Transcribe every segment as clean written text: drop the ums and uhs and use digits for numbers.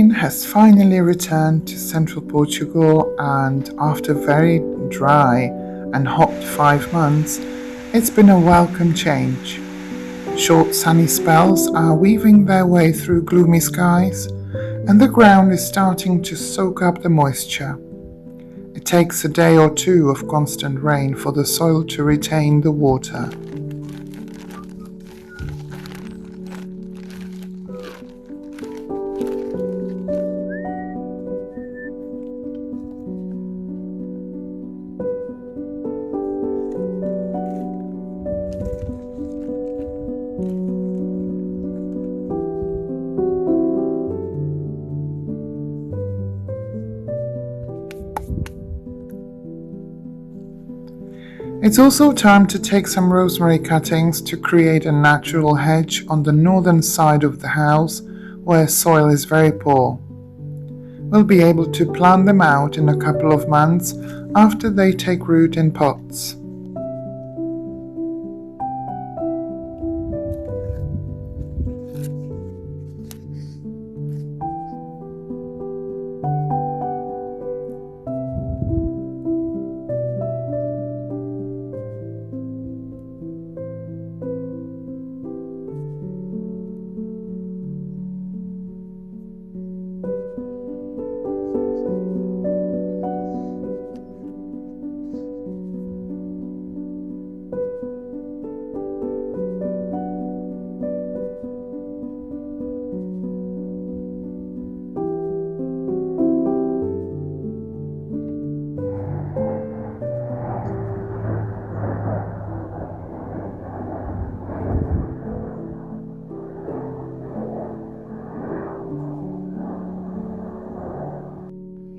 rain has finally returned to Central Portugal, and after very dry and hot 5 months, it's been a welcome change. Short sunny spells are weaving their way through gloomy skies, and the ground is starting to soak up the moisture. It takes a day or two of constant rain for the soil to retain the water. It's also time to take some rosemary cuttings to create a natural hedge on the northern side of the house where soil is very poor. We'll be able to plant them out in a couple of months after they take root in pots.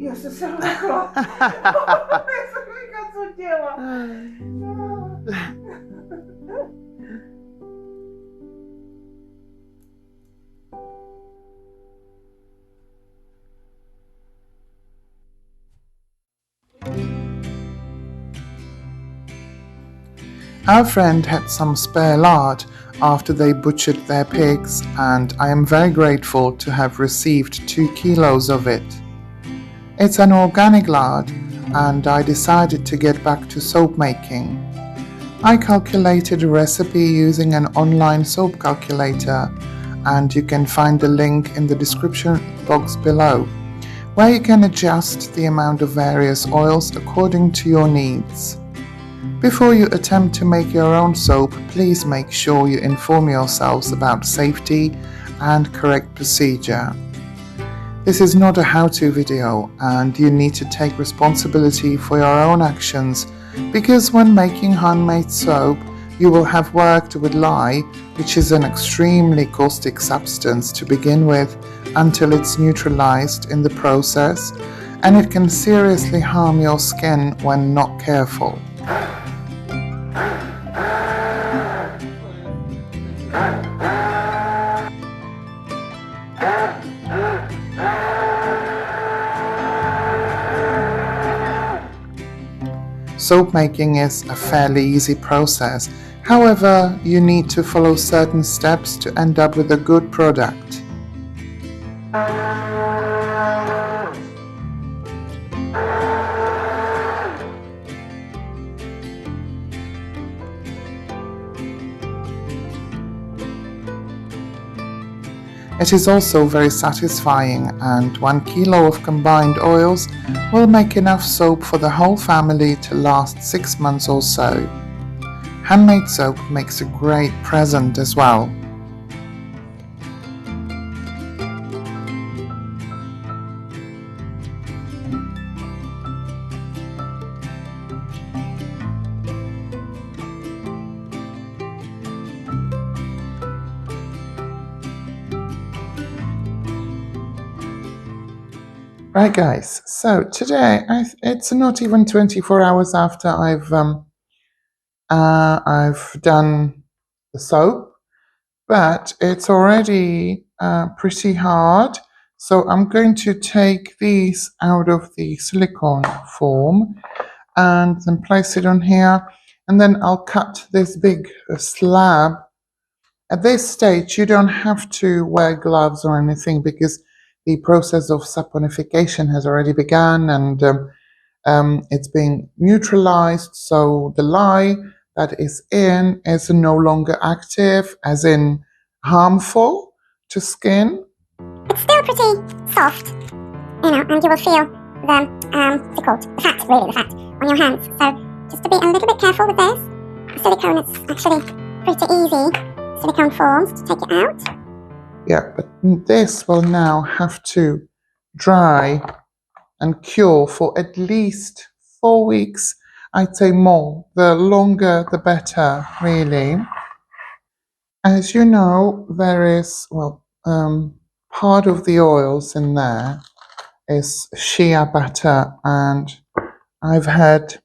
Jezu, Sylweko! Sylweka, co dzieła? Our friend had some spare lard after they butchered their pigs, and I am very grateful to have received 2 kilos of it. It's an organic lard, and I decided to get back to soap making. I calculated a recipe using an online soap calculator, and you can find the link in the description box below, where you can adjust the amount of various oils according to your needs. Before you attempt to make your own soap, please make sure you inform yourselves about safety and correct procedure. This is not a how-to video, and you need to take responsibility for your own actions, because when making handmade soap, you will have worked with lye, which is an extremely caustic substance to begin with, until it's neutralized in the process, and it can seriously harm your skin when not careful. Soap making is a fairly easy process, however, you need to follow certain steps to end up with a good product. It is also very satisfying, and 1 kilo of combined oils will make enough soap for the whole family to last 6 months or so. Handmade soap makes a great present as well. Right guys, so today it's not even 24 hours after I've done the soap, but it's already pretty hard, so I'm going to take these out of the silicone form and then place it on here, and then I'll cut this big slab. At this stage you don't have to wear gloves or anything, because the process of saponification has already begun, and it's being neutralized, so the lye that is in is no longer active, as in harmful to skin. It's still pretty soft, and you will feel the, what's it called? The fat, really, the fat on your hands. So just to be a little bit careful with this. Silicone, it's actually pretty easy, silicone forms, to take it out. Yeah, but this will now have to dry and cure for at least 4 weeks. I'd say more. The longer, the better, really. As you know, there is, part of the oils in there is shea butter, and I've had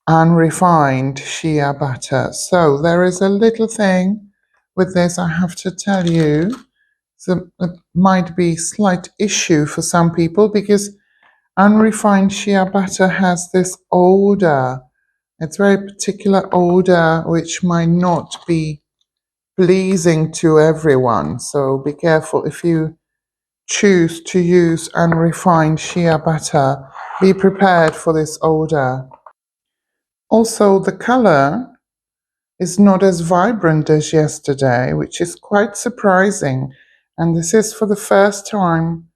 unrefined shea butter. So there is a little thing with this I have to tell you. So it might be a slight issue for some people because unrefined shea butter has this odor. It's very particular odor which might not be pleasing to everyone. So be careful if you choose to use unrefined shea butter. Be prepared for this odor. Also, the color is not as vibrant as yesterday, which is quite surprising. And this is for the first time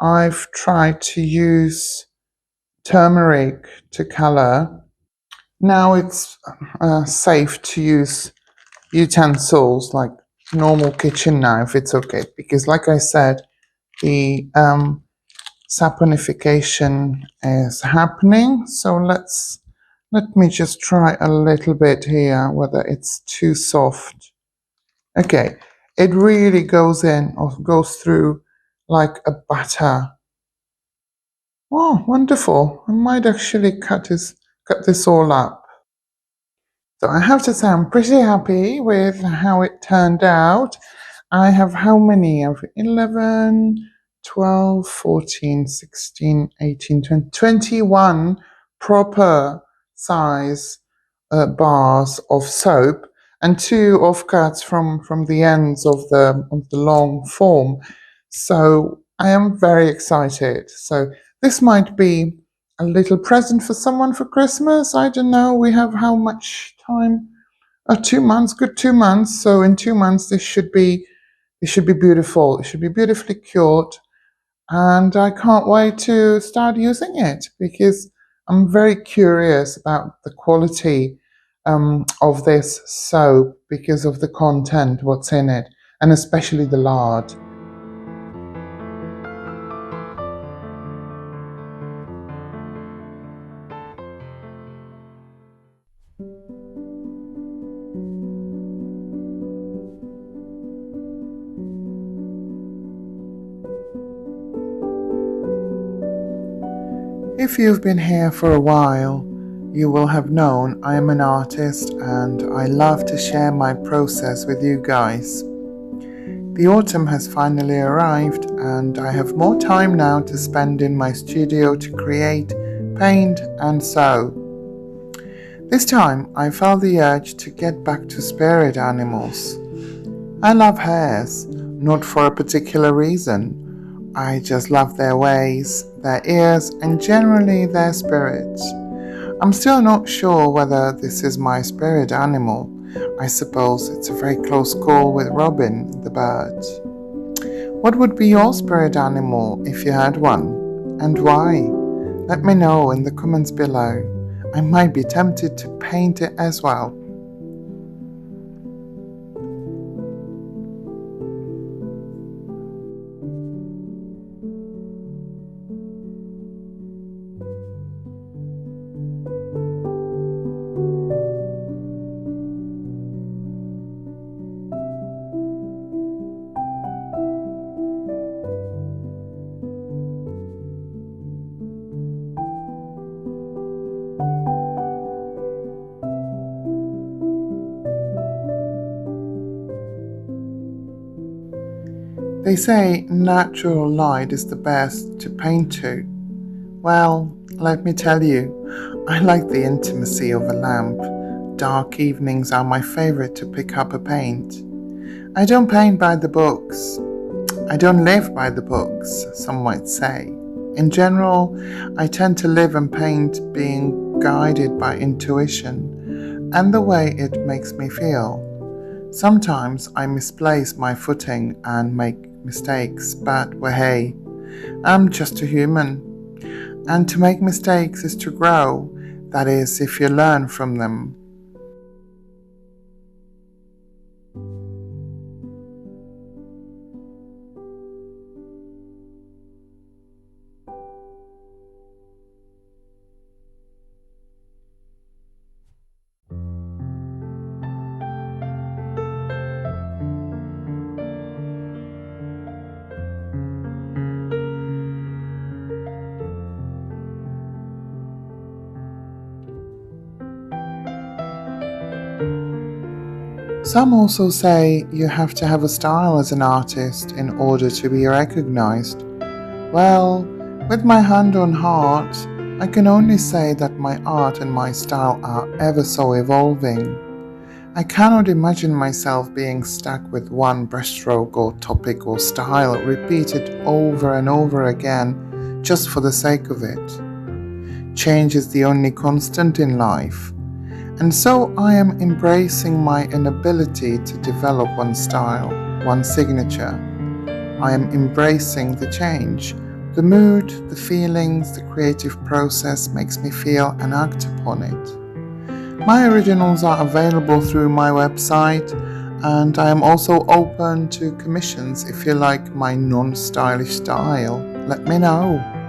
I've tried to use turmeric to color. Now it's safe to use utensils like normal kitchen knife. It's okay because, like I said, the saponification is happening. So let me just try a little bit here whether it's too soft. Okay, it really goes in or goes through like a butter. Oh, wonderful. I might actually cut this all up. So I have to say I'm pretty happy with how it turned out. I have how many? I have 11, 12, 14, 16, 18, 20, 21 proper size bars of soap and 2 offcuts from the ends of the long form. So I am very excited. So this might be a little present for someone for Christmas. I don't know. We have how much time? 2 months. Good 2 months. So in 2 months this should be beautiful. It should be beautifully cured. And I can't wait to start using it because I'm very curious about the quality of this soap because of the content, what's in it, and especially the lard. If you've been here for a while, you will have known I am an artist and I love to share my process with you guys. The autumn has finally arrived and I have more time now to spend in my studio to create, paint and sew. This time I felt the urge to get back to spirit animals. I love hares, not for a particular reason. I just love their ways, their ears, and generally their spirits. I'm still not sure whether this is my spirit animal. I suppose it's a very close call with Robin, the bird. What would be your spirit animal if you had one? And why? Let me know in the comments below. I might be tempted to paint it as well. They say natural light is the best to paint to. Well, let me tell you, I like the intimacy of a lamp. Dark evenings are my favorite to pick up a paint. I don't paint by the books. I don't live by the books, some might say. In general, I tend to live and paint being guided by intuition and the way it makes me feel. Sometimes I misplace my footing and make mistakes, but well, hey, I'm just a human. And to make mistakes is to grow, that is, if you learn from them. Some also say you have to have a style as an artist in order to be recognized. Well, with my hand on heart, I can only say that my art and my style are ever so evolving. I cannot imagine myself being stuck with one brushstroke or topic or style repeated over and over again just for the sake of it. Change is the only constant in life. And so I am embracing my inability to develop one style, one signature. I am embracing the change. The mood, the feelings, the creative process makes me feel and act upon it. My originals are available through my website, and I am also open to commissions if you like my non-stylish style. Let me know.